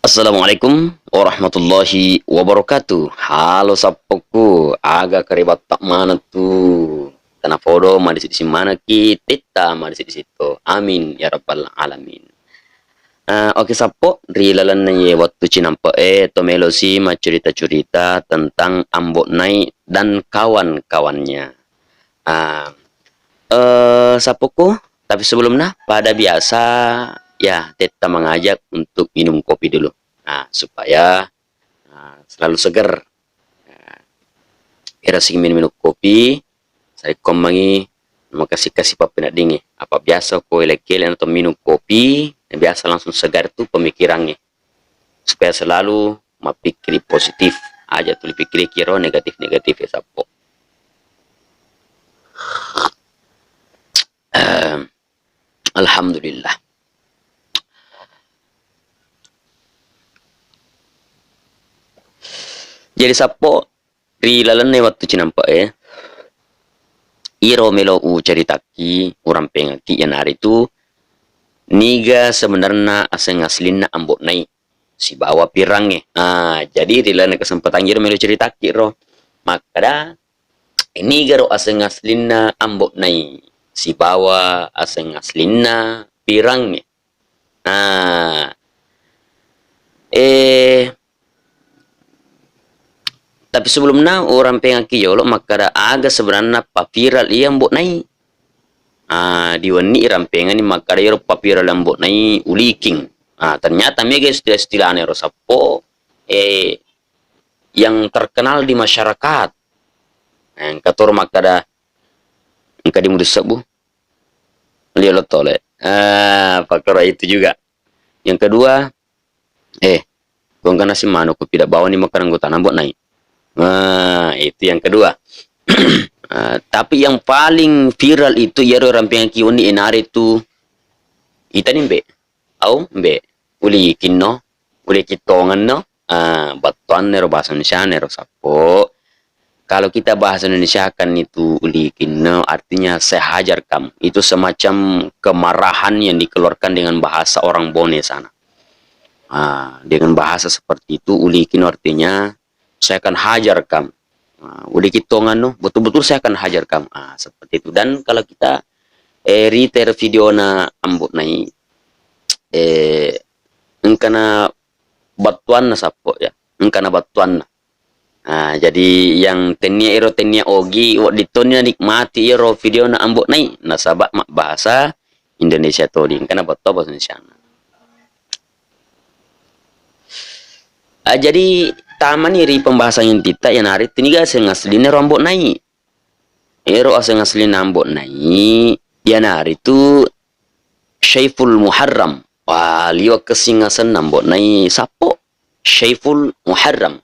Assalamualaikum warahmatullahi wabarakatuh. Halo sapoku, aga karibat tak mana tuh? Tanah fodo mari di mana kita mari di situ. Amin ya rabbal alamin. Oke sapo, rilalan na ye waktu cinampa to melosi ma cerita-cerita tentang Ambok Nai dan kawan-kawannya. Ah, sapoku, tapi sebelumnya pada biasa ya Teta mengajak untuk minum kopi dulu. Nah, supaya selalu segar. Nah, era sing minum kopi, saya komangi makasih kasih papi nak dingi. Apa biasa ko kelen atau minum kopi, biasa langsung segar tuh pemikirannya. Supaya selalu mapikiri positif aja tuh pikir kira negatif-negatif ya sapo. Alhamdulillah. Jadi sapo rilalan ne waktu cinampa iro melo ceritaki orang pengaki yang hari itu niga sebenarnya aseng aslina Ambok Nai si bawa pirangnya. Jadi rilalan kesempatan iro melo ceritaki ro maka ini garo aseng aslina Ambok Nai si bawa aseng aslina pirangnya. Nah, tapi sebelumnya orang pengaki yolo maka aga sebenarnya papiral iya Ambok Nai. Di wani rampengan ni maka yoro papiral Ambok Nai uliking. Ternyata mega istilah-istilahnya rosapo yang terkenal di masyarakat. Yang kator maka engka di mudus sabu. Lihat tole. Pakara itu juga. Yang kedua, kung kana si mano ko tidak bawa ni makarang gutan Ambok Nai. Itu yang kedua. Tapi yang paling viral itu ya orang pengaki uni enare itu ita nimbe au mbe uli kinno uli kitongan no batuan nero bahasa Indonesia nero sapo. Kalau kita bahasa Indonesia kan itu uli kinno artinya saya hajar kamu, itu semacam kemarahan yang dikeluarkan dengan bahasa orang Bone sana. Dengan bahasa seperti itu uli kinno artinya saya akan hajar kamu. Udah kitongan no, betul-betul saya akan hajar kamu. Seperti itu. Dan kalau kita retail video na Ambok Nai engkana batuan na sapo ya, engkana batuan na. Jadi yang tenia ogi ditonya nikmati iro video na Ambok Nai nasabak mak bahasa Indonesia todi engkana batuan bahasa Indonesia. Jadi taman iri pembahasan yang kita yang hari ini guys yang aslinya Ambok Nai. Ero asing aslinya Ambok Nai. Yang hari itu Syaiful Muharram. Wah, liwat kesingasan Ambok Nai sapo Syaiful Muharram.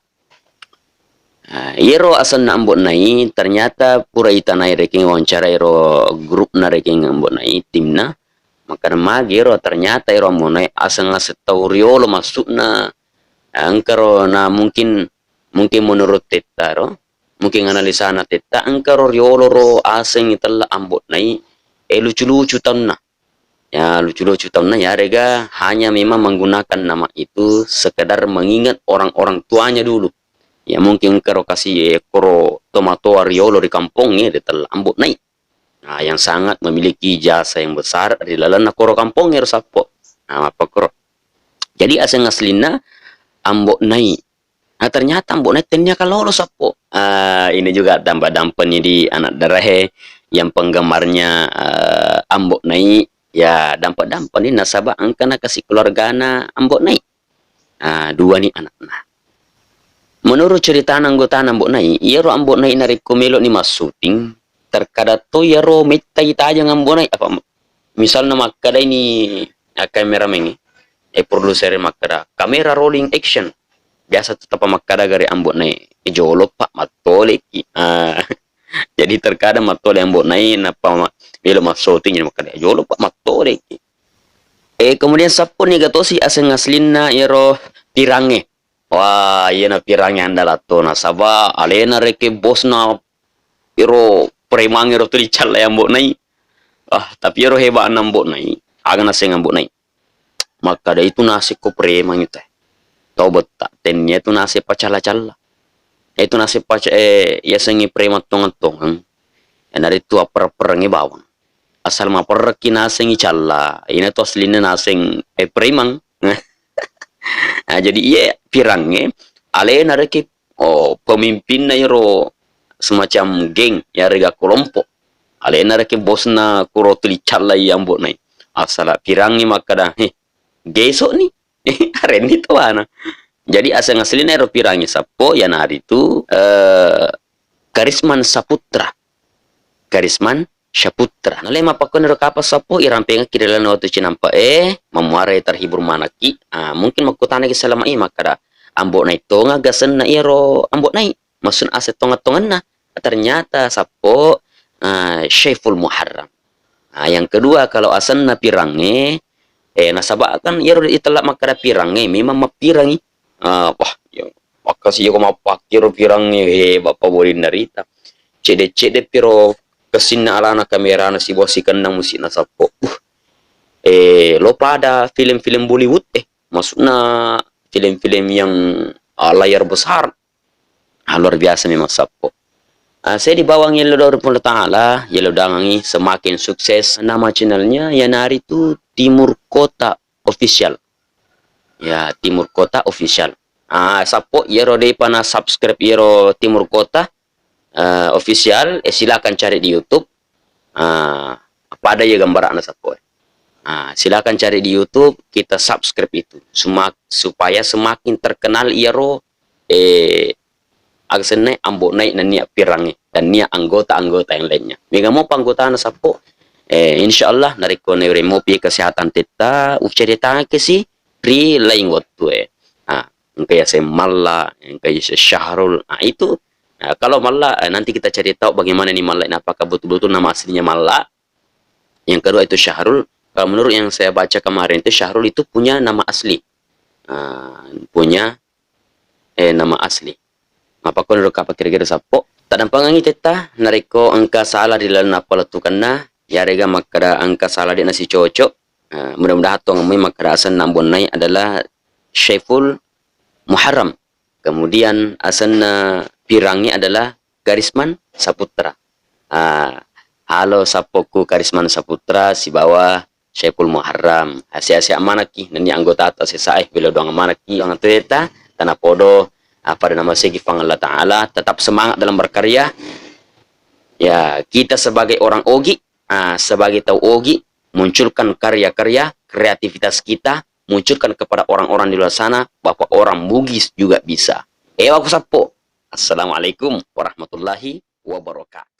Ero asan Ambok Nai ternyata pura itanai reking wawancara ero grup na reking Ambok Nai timna. Maka magero ternyata ero Ambok Nai asang asetau riolo masuk na. Angkaro na mungkin menurut Teta ro, mungkin analisa na Teta angkaro riolo ro aseng itala Ambok Nai lucu-lucu na. Ya lucu-lucu na ya rega hanya memang menggunakan nama itu sekedar mengingat orang-orang tuanya dulu. Ya mungkin karo kasih koro tomato riolo di kampungnya itala Ambok Nai. Yang sangat memiliki jasa yang besar di dalam koro kampungnya sapo. Apa koro. Jadi aseng aslina Ambok Nai. Ternyata Ambok Nai tenya kalau lo sapo. Ini juga dampak-dampaknya di anak darahe yang penggemarnya Ambok Nai. Ya dampak-dampak ini nasabah angkana kasih keluargana Ambok Nai. Dua nih anak-anak. Menurut cerita anggota Ambok Nai, iya ro Ambok Nai narik komelo ni mas syuting. Terkadang to ya ro mitai tajang Ambok Nai apa misalnya makada ini kameramen ini. Produser makada kamera rolling action biasa tetap makada gari Ambok Nai jolo pak matole ki. Jadi terkadang matole Ambok Nai napa bilo maksudnya jadi makada jolo pak matole ki. Kemudian sapun ni gatosi aseng aslina ero pirange. Wah iya na pirange andalato nasaba alena reke bos na ero premang ero tu dical Ambok Nai. Tapi ero hebat Ambok Nai aga naseng Ambok Nai. Maka ada itu nasi ko premang itu. Tahu betul, tennya itu nasi pacala-cala. Itu nasi ya sengi premat tongan-tongan. Enari itu apa perangi bawang. Asal ma perki nasengi cala. Ini tuh aslinya naseng premang. Nah, jadi iya pirangnya ale nareki pemimpin na iro semacam geng ya rega kelompok. Ale nareki bosna kuro tuli cala yang buat nai. Asal pirangnya makada gesok nih. Keren itu ana. Jadi asal aslinya iro pirangnya sapo ya nari itu Karisman Saputra. Karisman Saputra. Nale mapakon ro kapas sapo irampenga kirela no tu cinampa mamuare terhibur manaki. Mungkin makutana ki selama makada ambok nai tonga gasen na iro ambok nai masun aset tonga-tongan na. Ternyata sapo Syaiful Muharram. Yang kedua kalau asan na pirange nasaba kan iro itelak makada pirange memang mapirangi. Wah, makasih ko mapakiro pirange bapak boleh narita. Cede-cede piro kesina alana kamera na si bosi kandang musik na sapo. Lo pada film-film Bollywood maksudnya film-film yang layar besar. Luar biasa memang sapo. Saya di bawah Yellow Pun Ta'ala, Yellow Dangangi semakin sukses. Nama channelnya Yanari itu Timur Kota Official. Ya, Timur Kota Official. Sapo yero de pana subscribe yero Timur Kota official, silakan cari di YouTube. Apa ada ya gambar anak sapo. Silakan cari di YouTube, kita subscribe itu. Supaya semakin terkenal yero agsene ambok naik dan niat pirangi dan niat anggota-anggota yang lainnya. Mega mau panggota anak sapo. Insyaallah nariko neremo pi kesehatan kita ucerita ke si pri lain waktu kayak saya Malla, kayak saya Syahrul. Itu kalau Malla nanti kita cari tahu bagaimana nih Malla ini, apakah betul-betul nama aslinya Malla. Yang kedua itu Syahrul. Kalau menurut yang saya baca kemarin itu Syahrul itu punya nama asli. Punya nama asli. Apakah menurut apa kira-kira sapo? Tadang pangangi teta nariko angka salah di dalam apa letukanna. Ya rega makara angka salah di nasi cocok. Mudah-mudahan atau ngamui makara asan nambon nai adalah Syaiful Muharram. Kemudian asan pirangnya adalah Karisman Saputra. Halo sapoku Karisman Saputra si bawah Syaiful Muharram. Asia-asia manaki nani anggota atas sesaih bila doang manaki orang tueta tanah podo pada nama segi Allah Ta'ala tetap semangat dalam berkarya. Ya, kita sebagai orang Ogi, sebagai tahu Ogi, munculkan karya-karya, kreativitas kita, munculkan kepada orang-orang di luar sana, bahwa orang Bugis juga bisa. Aku sapo. Assalamualaikum warahmatullahi wabarakatuh.